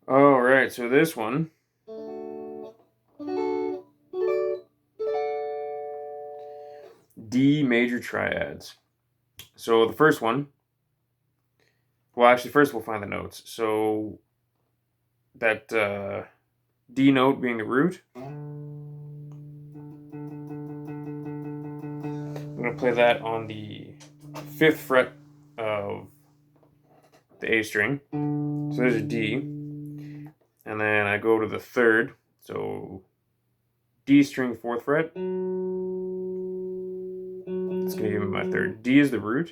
All right, so this one D major triads. So the first one, well, actually, first we'll find the notes. So that D note being the root, I'm going to play that on the 5th fret of the A string. So there's a D. And then I go to the 3rd. So D string 4th fret. It's going to give me my 3rd. D is the root.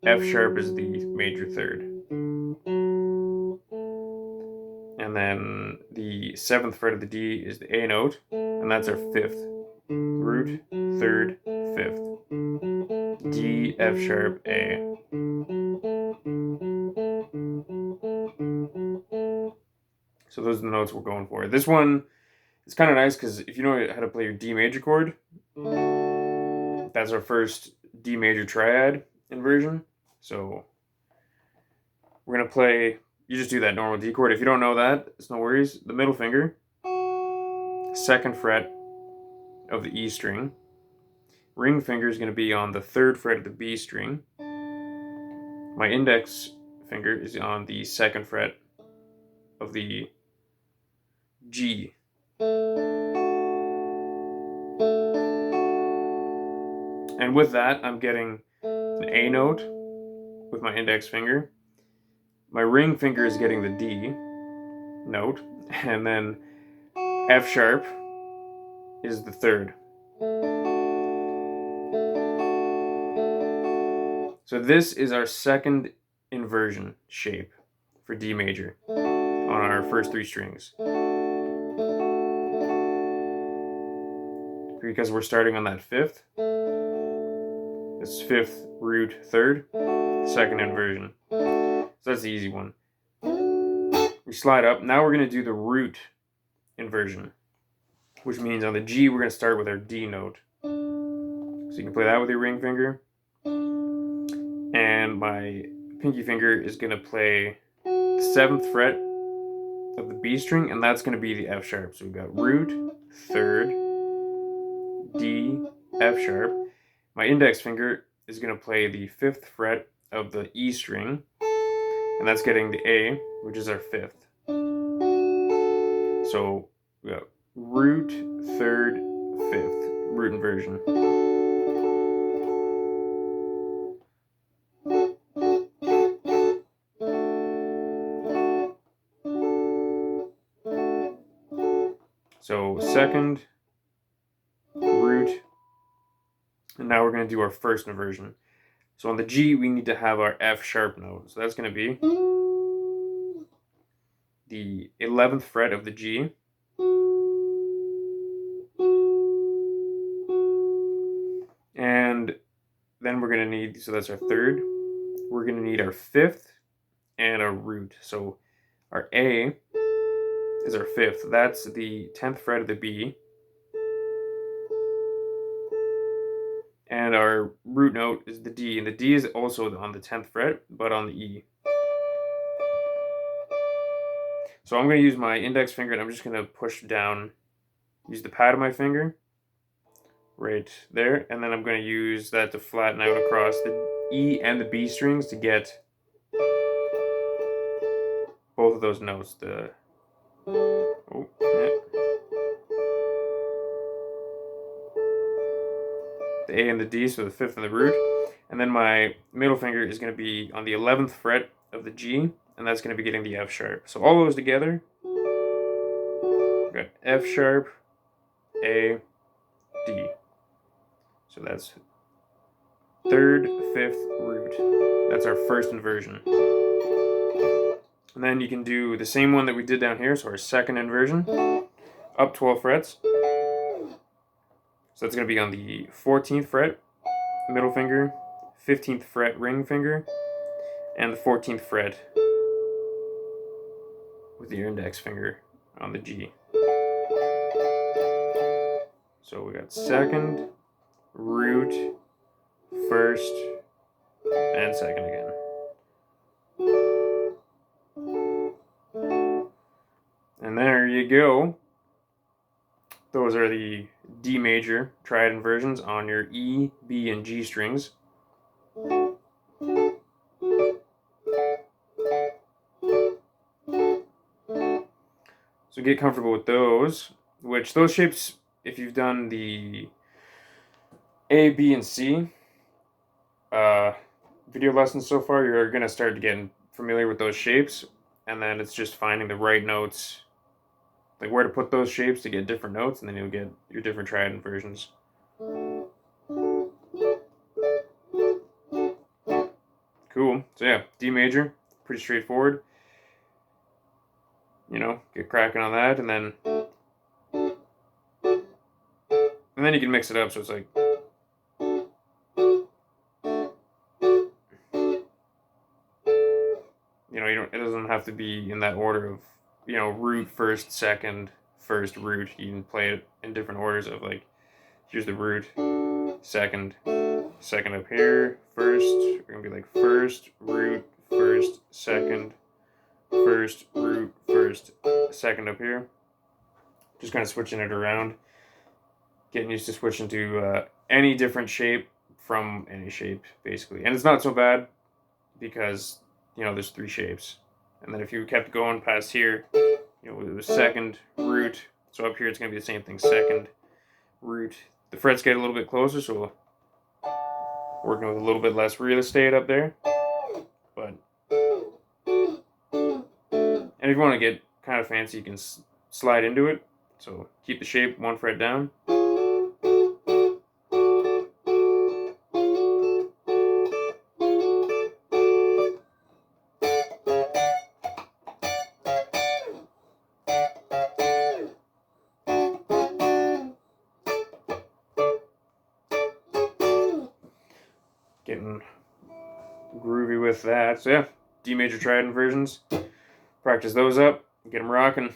F sharp is the major 3rd. And then the 7th fret of the D is the A note. And that's our 5th. Root, 3rd, 5th. D, F sharp, A. So those are the notes we're going for. This one is kind of nice because if you know how to play your D major chord, that's our first D major triad inversion. So we're going to play, you just do that normal D chord. If you don't know that, it's no worries. The middle finger, 2nd fret of the E string. Ring finger is going to be on the 3rd fret of the B string. My index finger is on the 2nd fret of the G. And with that, I'm getting an A note with my index finger. My ring finger is getting the D note, and then F sharp is the 3rd. So this is our second inversion shape for D major on our first 3 strings. Because we're starting on that 5th. It's 5th, root, 3rd, 2nd inversion. So that's the easy one. We slide up. Now we're going to do the root inversion, which means on the G we're going to start with our D note. So you can play that with your ring finger. And my pinky finger is going to play the 7th fret of the B string, and that's going to be the F sharp. So we've got root, 3rd, D, F sharp. My index finger is going to play the 5th fret of the E string, and that's getting the A, which is our 5th. So we got root, 3rd, 5th, root inversion. So 2nd, root, and now we're going to do our first inversion. So on the G, we need to have our F sharp note. So that's going to be the 11th fret of the G. And then we're going to need, so that's our 3rd. We're going to need our 5th and our root. So our A is our 5th. That's the 10th fret of the B. And our root note is the D. And the D is also on the 10th fret, but on the E. So I'm going to use my index finger, and I'm just going to push down, use the pad of my finger right there, and then I'm going to use that to flatten out across the E and the B strings to get both of those notes. The A and the D, so the 5th and the root. And then my middle finger is going to be on the 11th fret of the G, and that's going to be getting the F sharp. So all those together, we've got F sharp, A, D. So that's 3rd, 5th, root. That's our first inversion. And then you can do the same one that we did down here, so our second inversion, up 12 frets. So that's going to be on the 14th fret, middle finger, 15th fret, ring finger, and the 14th fret with your index finger on the G. So we got 2nd, root, 1st, and 2nd again. you go. Those are the D major triad inversions on your E, B, and G strings. So get comfortable with those, which those shapes, if you've done the A, B, and C video lessons so far, you're going to start getting familiar with those shapes, and then it's just finding the right notes, like where to put those shapes to get different notes, and then you'll get your different triad inversions. Cool. So yeah, D major, pretty straightforward. You know, get cracking on that, and then you can mix it up. So it's like, you know, it doesn't have to be in that order of, you know, root first, second, first, root. You can play it in different orders of like, here's the root, second, second up here, first. We're gonna be like first, root, first, second, first, root, first, second up here. Just kind of switching it around, getting used to switching to any different shape from any shape, basically. And it's not so bad because, you know, there's 3 shapes. And then if you kept going past here, you know, it was second, root. So up here it's going to be the same thing, second, root. The frets get a little bit closer, so working with a little bit less real estate up there. But, and if you want to get kind of fancy, you can slide into it. So keep the shape 1 fret down. Getting groovy with that. So yeah, D major triad inversions. Practice those up, get them rocking.